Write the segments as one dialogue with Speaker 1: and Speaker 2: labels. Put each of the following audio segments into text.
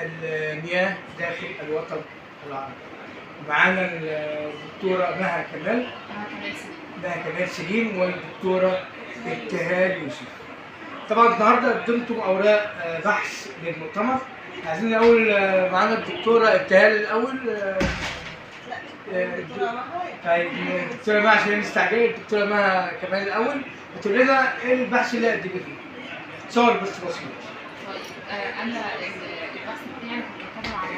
Speaker 1: المياه داخل الوطن العربي. معانا الدكتورة مها كمال سليم والدكتورة ابتهال يوسف. طبعا النهارده قدمتم اوراق بحث للمؤتمر. عايزين نقول معانا الدكتورة ابتهال الاول. طيب الدكتورة مها عشان نستعجل، الدكتورة مها كمال الاول بتقول لنا ايه البحث اللي قدمتيه. صور بس بسيط.
Speaker 2: طيب انا البحث بتاعي كنت بتكلم عن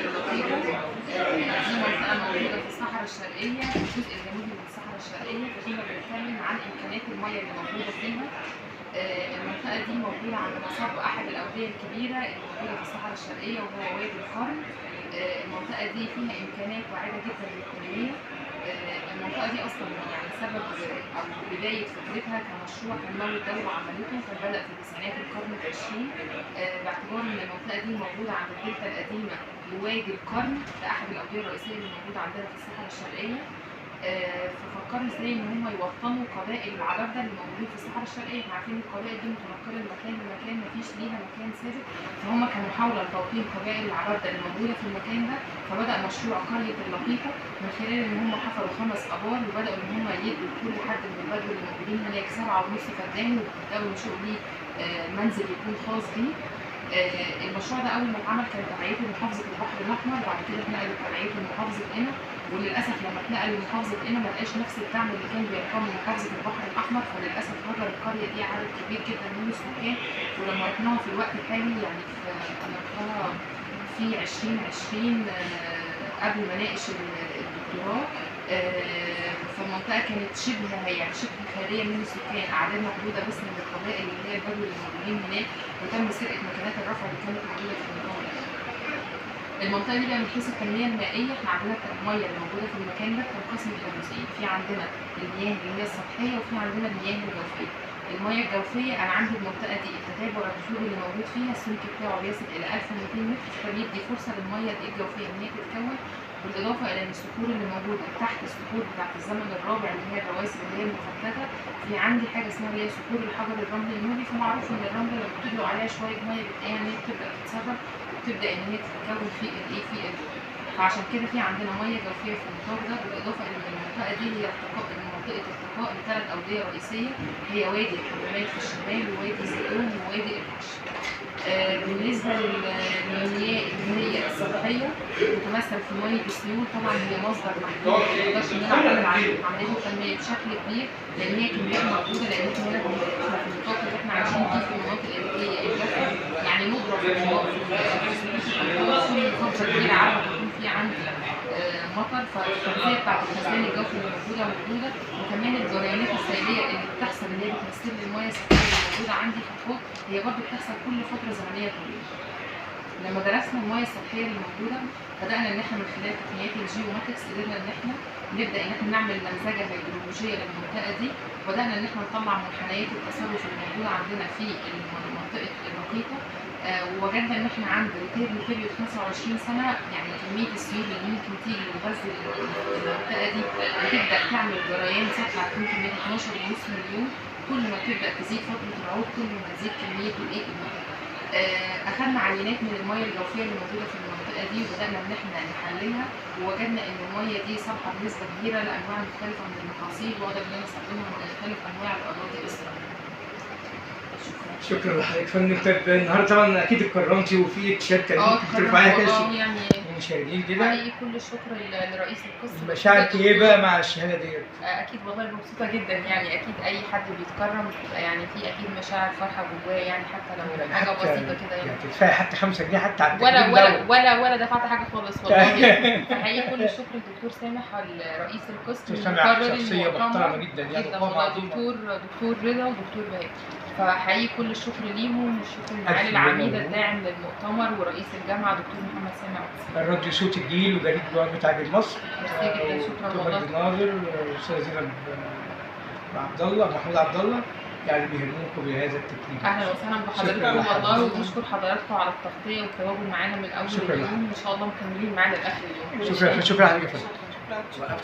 Speaker 2: منطقه دي منطقه موجوده في الصحراء الشرقيه، في الجزء الجنوبي من الصحراء الشرقيه، فكنا بنتكلم عن امكانيات المياه اللي موجوده فيها. المنطقه دي موجوده عند مصب احد الاوديه الكبيره اللي موجوده في الصحراء الشرقيه وهو وادي القرن. المنطقه دي فيها امكانيات واعده جدا للتنميه. المنطقة دي أصلا يعني سبب أو بداية فكرتها كمشروع كان مول الدولة عملته، فبدأ في تسعينات القرن العشرين باعتبار إن المنطقة دي موجودة عند الدلتا القديمة لوادي القرن، ده أحد الأودية الرئيسية اللي موجودة عندنا في الصحراء الشرقية. ففكروا ازاي ان هم يوطنوا قبائل العبردة اللي موجودين في الصحراء الشرقيه. احنا عارفين القبائل دي متنقله من مكان لمكان، مفيش ليها مكان ثابت، فهم كانوا محاوله لتوطين قبائل العبردة اللي موجوده في المكان ده. فبدا مشروع قريه اللقيطه من خلال ان هم حفروا 5 ابار وبداوا ان هم يدوا لكل حد من البدو اللي موجودين هناك 7.5 فدان، وبداوا ينشئوا ليه منزل يكون خاص بيه. المشروع ده اول ما اتعمل كان تبعيته لمحافظه البحر الاحمر، بعد كده اتنقل تبعيته لمحافظه قنا، وللاسف لما اتنقل لمحافظه قنا ما لقاش نفس الدعم اللي كان بيلقاه من محافظه البحر الاحمر، فللاسف هجر القريه دي عدد كبير جدا من السكان. ولما رحناها في الوقت الحالي يعني في 2020 قبل ما اناقش الدكتوراه، فالمنطقه كانت شبه خاليه من السكان، اعداد محدوده بس من القبائل اللي هي البدو اللي موجودين هناك، وتم سرقه مكانات الرفع اللي كانت موجوده في المنطقه. المنطقه دي بقى من حيث التنميه المائيه احنا عندنا الميه اللي موجوده في المكان ده بتنقسم الى جزئين، في عندنا المياه اللي هي السطحيه وفي عندنا المياه الجوفيه. المياه الجوفيه انا عندي المنطقه دي التتابع الرسوبي اللي موجود فيها السمك بتاعه بيصل الى 1200 متر، فبيدي فرصه للمياه دي الجوفيه ان هي تتكون، بالاضافه الى ان الصخور اللي موجوده تحت الصخور بتاعت الزمن الرابع اللي هي الرواسب اللي هي المفتته، في عندي حاجه اسمها اللي هي صخور الحجر الرملي النوبي. فمعروف ان الرمله لما بتدلق عليها شويه ميه بتلاقيها ان هي بتبدا تتسرب وبتبدا ان هي تتكون في الايه فعشان كده في عندنا ميه جوفيه في النطاق ده، بالاضافه الى ان المنطقه دي هي منطقه التقاء ل3 اوديه رئيسيه، هي وادي الحمامات في الشمال ووادي زيتون ووادي الوحش. بالنسبه للمياه اللي هي السطحيه تتمثل في ميه السيول، طبعا هي مصدر محدود ما نقدرش ان انا اعتمد على عمليه التنميه بشكل كبير لان هي كميات موجوده، لان احنا هنا في النطاق اللي احنا عايشين فيه في المناطق الريفيه الجافه، يعني نضرب في فتره كبيره عارفه بيكون في عندي مطر، فالتغذيه بتاعت الخزان الجوفي اللي موجوده، وكمان الجريانات السيليه اللي بتحصل اللي هي بتمثل لي المياه السطحيه اللي موجوده عندي في الحوض، هي برضه بتحصل كل فتره زمنيه طويله. لما درسنا المياه السطحيه اللي موجوده بدانا ان احنا من خلال تقنيات الجيوماتكس قدرنا ان احنا نبدا ان احنا نعمل نمذجه هيدرولوجيه للمنطقه دي، وبدانا ان احنا نطلع منحنيات التصرف اللي موجوده عندنا في منطقه اللقيطه. ووجدنا ان احنا عند ريتيرن بيريود 25 سنه، يعني كميه السيول اللي ممكن تيجي لتغذي المنطقه دي وتبدا تعمل جريان سطح هتكون كميه 12.5 مليون. كل ما تبدا تزيد فتره العود كل ما تزيد كميه الميه. اخذنا عينات من الميه الجوفيه اللي موجوده في المنطقه دي وبدانا ان احنا نحللها، ووجدنا ان الميه دي صالحه بنسبه كبيره لانواع مختلفه من المحاصيل، واقدر ان انا استخدمها من مختلف انواع الاراضي الاسرائيليه.
Speaker 1: شكرا لحضرتك يا فندم. طب النهارده طبعا اكيد اتكرمتي وفي تيشيرت ممكن ترفعيها كده
Speaker 2: يعني
Speaker 1: المشاهدين كده.
Speaker 2: حقيقي كل الشكر لرئيس القسم.
Speaker 1: مشاعرك ايه بقى مع الشهاده ديت؟
Speaker 2: اكيد والله مبسوطه جدا، يعني اكيد اي حد بيتكرم بتبقى يعني في اكيد مشاعر فرحه جواه، يعني حتى لو يعني حاجه بسيطه كده يعني
Speaker 1: تدفعي حتى 5 جنيه حتى على
Speaker 2: ولا دفعت حاجه خالص والله. فحقيقي كل الشكر للدكتور سامح رئيس القسم
Speaker 1: المقرر شخصيه محترمه جدا يعني
Speaker 2: دكتور رضا ودكتور بهاء، فحقيقي كل الشكر ليهم والشكر لمعالي العميد الداعم للمؤتمر ورئيس الجامعه دكتور محمد سامح.
Speaker 1: الراديو صوت الجيل وجريده جواب تعبير مصر.
Speaker 2: شكرا والله.
Speaker 1: الناظر الاستاذ زينب محمود عبد الله يعني بيهنوكم بهذا التكريم.
Speaker 2: اهلا وسهلا بحضراتكم والله، وبنشكر حضراتكم على التغطيه والتواجد معانا من اول اليوم، ان شاء الله مكملين معانا لاخر اليوم.
Speaker 1: شكرا لحضرتك يا فندم.